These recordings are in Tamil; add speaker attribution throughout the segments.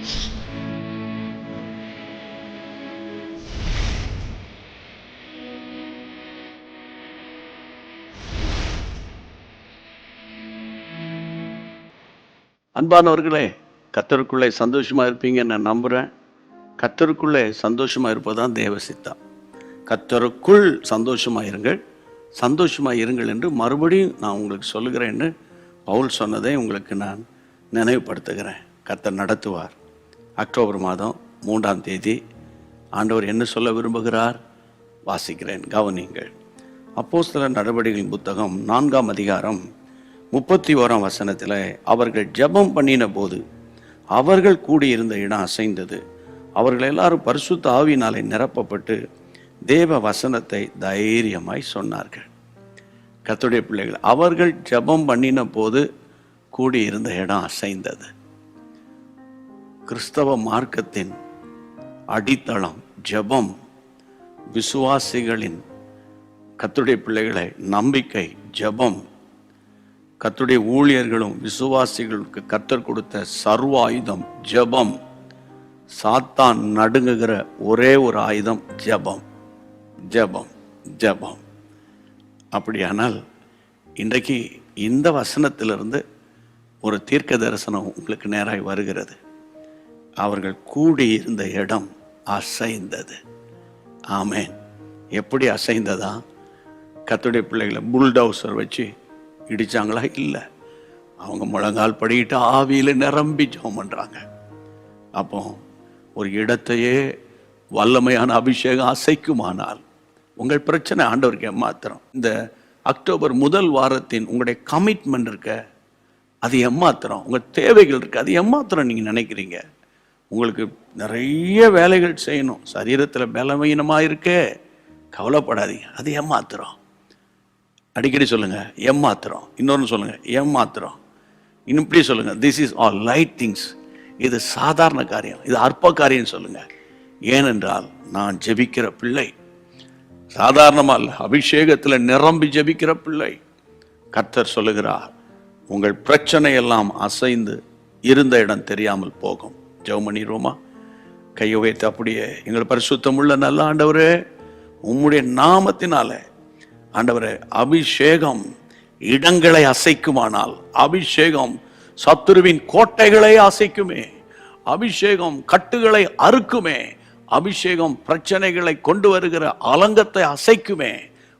Speaker 1: அன்பானவர்களே, கர்த்தருக்குள்ளே சந்தோஷமா இருப்பீங்கன்னு நான் நம்புகிறேன். கர்த்தருக்குள்ளே சந்தோஷமா இருப்பதுதான் தேவ சித்தம். கர்த்தருக்குள் சந்தோஷமா இருங்கள், சந்தோஷமா இருங்கள் என்று மறுபடியும் நான் உங்களுக்கு சொல்லுகிறேன்னு பவுல் சொன்னதை உங்களுக்கு நான் நினைவுபடுத்துகிறேன். கர்த்தர் நடத்துவார். அக்டோபர் மாதம் 3ஆம் தேதி ஆண்டவர் என்ன சொல்ல விரும்புகிறார் வாசிக்கிறேன், கவனிங்கள். அப்போஸ்தலர் நடவடிக்கைகளின் புத்தகம் 4ஆம் அதிகாரம் 31ஆம் வசனத்தில், அவர்கள் ஜெபம் பண்ணின போது அவர்கள் கூடியிருந்த இடம் அசைந்தது. அவர்கள் எல்லாரும் பரிசுத்த ஆவியினாலே நிரப்பப்பட்டு தேவ வசனத்தை தைரியமாய் சொன்னார்கள். கர்த்தருடைய பிள்ளைகள், அவர்கள் ஜெபம் பண்ணின போது கூடியிருந்த இடம் அசைந்தது. கிறிஸ்தவ மார்க்கத்தின் அடித்தளம் ஜெபம். விசுவாசிகளின், கர்த்தருடைய பிள்ளைகளை, நம்பிக்கை ஜெபம். கர்த்தருடைய ஊழியர்களும் விசுவாசிகளுக்கு கர்த்தர் கொடுத்த சர்வ ஆயுதம் ஜெபம். சாத்தான் நடுங்குகிற ஒரே ஒரு ஆயுதம் ஜெபம், ஜெபம், ஜெபம். அப்படியானால் இன்றைக்கு இந்த வசனத்திலிருந்து ஒரு தீர்க்க தரிசனம் உங்களுக்கு நேராய் வருகிறது. அவர்கள் கூடியிருந்த இடம் அசைந்தது. ஆமேன். எப்படி அசைந்ததா? கர்த்தருடைய பிள்ளைகளை புல்டவுசர் வச்சு இடிச்சாங்களா? இல்லை. அவங்க முழங்கால் படிக்கிட்டு ஆவியில் நிரம்பி ஜெபம் பண்ணுறாங்க. அப்போ ஒரு இடத்தையே வல்லமையான அபிஷேகம் அசைக்குமானால் உங்கள் பிரச்சனை ஆண்டவருக்கு ஏமாத்திரம். இந்த அக்டோபர் முதல் வாரத்தின் உங்களுடைய கமிட்மெண்ட் இருக்க, அது ஏமாத்திரம். உங்கள் தேவைகள் இருக்கு, அது ஏமாத்திரம். நீங்கள் நினைக்கிறீங்க உங்களுக்கு நிறைய வேலைகள் செய்யணும், சரீரத்தில் பலவீனமாக இருக்கே, கவலைப்படாதீங்க, அது ஏமாத்திரம். அடிக்கடி சொல்லுங்க ஏமாத்திரம். இன்னொன்று சொல்லுங்க ஏமாத்திரம். இன்னும் இப்படி சொல்லுங்க, this is all light things. இது சாதாரண காரியம், இது அற்ப காரியம் சொல்லுங்க. ஏனென்றால் நான் ஜெபிக்கிற பிள்ளை, சாதாரணமா இல்லை, அபிஷேகத்தில் நிரம்பி ஜெபிக்கிற பிள்ளை. கர்த்தர் சொல்லுகிறார், உங்கள் பிரச்சனை எல்லாம் அசைந்து இருந்த இடம் தெரியாமல் போகும். ஜெபம் பண்ணிடுவோமா? கையை வைத்து அப்படியே, எங்கள் பரிசுத்தமுள்ள நல்ல ஆண்டவரே, உம்முடைய நாமத்தினால ஆண்டவரே, அபிஷேகம் இடங்களை அசைக்குமானால், அபிஷேகம் சத்துருவின் கோட்டைகளை அசைக்குமே, அபிஷேகம் கட்டுகளை அறுக்குமே, அபிஷேகம் பிரச்சனைகளை கொண்டு வருகிற அலங்கத்தை அசைக்குமே.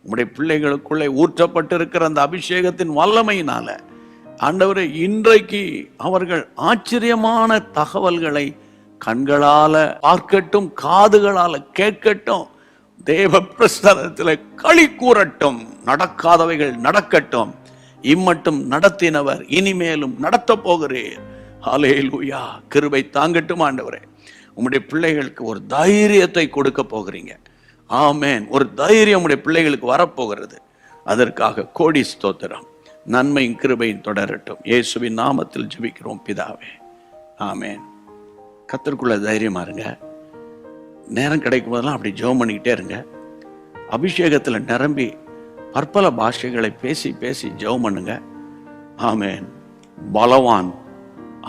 Speaker 1: உம்முடைய பிள்ளைகளுக்குள்ளே ஊற்றப்பட்டிருக்கிற அந்த அபிஷேகத்தின் வல்லமையினால ஆண்டவரே, இன்றைக்கு அவர்கள் ஆச்சரியமான தகவல்களை கண்களால பார்க்கட்டும், காதுகளால கேட்கட்டும், தேவ பிரசன்னத்தில் களி கூறட்டும், நடக்காதவைகள் நடக்கட்டும். இம்மட்டும் நடத்தினவர் இனிமேலும் நடத்த போகிறீர். ஹல்லேலூயா. கிருபை தாங்கட்டும் ஆண்டவரே. உம்முடைய பிள்ளைகளுக்கு ஒரு தைரியத்தை கொடுக்க போகிறீங்க. ஆமேன். ஒரு தைரியம் உம்முடைய பிள்ளைகளுக்கு வரப்போகிறது. அதற்காக கோடி ஸ்தோத்திரம். நன்மையும் கிருபையும் தொடரட்டும். இயேசுவின் நாமத்தில் ஜெபிக்கிறோம் பிதாவே, ஆமேன். கர்த்தருக்குள்ள தைரியமா இருங்க. நேரம் கிடைக்கும் போதெல்லாம் அப்படி ஜெபம் பண்ணிக்கிட்டே இருங்க. அபிஷேகத்தில் நிரம்பி பற்பல பாஷைகளை பேசி பேசி ஜெபம் பண்ணுங்க. ஆமேன். பலவான்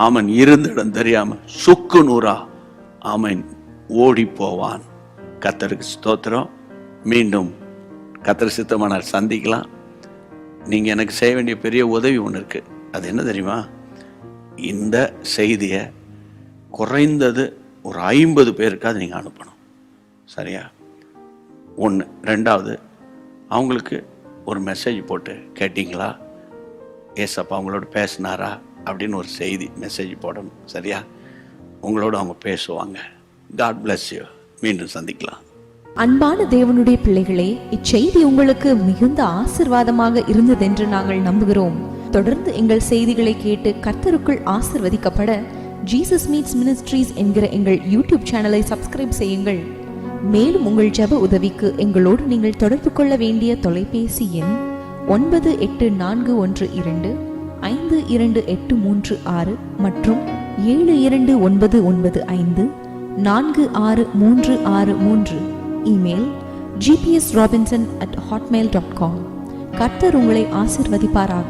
Speaker 1: ஆமன் இருந்த இடம் தெரியாம சுக்கு நூறா ஆமேன் ஓடி போவான். கர்த்தருக்கு ஸ்தோத்திரம். மீண்டும் கர்த்தர் சித்தமானால் சந்திக்கலாம். நீங்க எனக்கு செய்ய வேண்டிய பெரிய உதவி ஒன்று இருக்கு. அது என்ன தெரியுமா? இந்த செய்தியை குறைந்தது ஒரு 50 பேருக்காவது நீங்கள் அனுப்பணும். சரியா? ஒன்று. ரெண்டாவது, அவங்களுக்கு ஒரு மெசேஜ் போட்டு, கேட்டிங்களா, ஏசப்பா அவங்களோட பேசினாரா அப்படின்னு ஒரு செய்தி மெசேஜ் போடணும். சரியா? உங்களோட அவங்க பேசுவாங்க. God bless you. மீண்டும் சந்திக்கலாம்.
Speaker 2: அன்பான தேவனுடைய பிள்ளைகளே, இச்செய்தி உங்களுக்கு மிகுந்த ஆசீர்வாதமாக இருந்ததென்று நாங்கள் நம்புகிறோம். தொடர்ந்து எங்கள் செய்திகளை கேட்டு கர்த்தருக்குள் ஆசீர்வதிக்கப்பட ஜீசஸ் மீட்ஸ் மினிஸ்ட்ரீஸ் என்கிற எங்கள் யூடியூப் சேனலை சப்ஸ்கிரைப் செய்யுங்கள். மேலும் உங்கள் ஜெப உதவிக்கு எங்களோடு நீங்கள் தொடர்பு கொள்ள வேண்டிய தொலைபேசி எண் 9842252836 மற்றும் 7299546363. Email gpsrobinson@hotmail.com. கர்த்தர் உங்களை ஆசீர்வதிப்பாராக.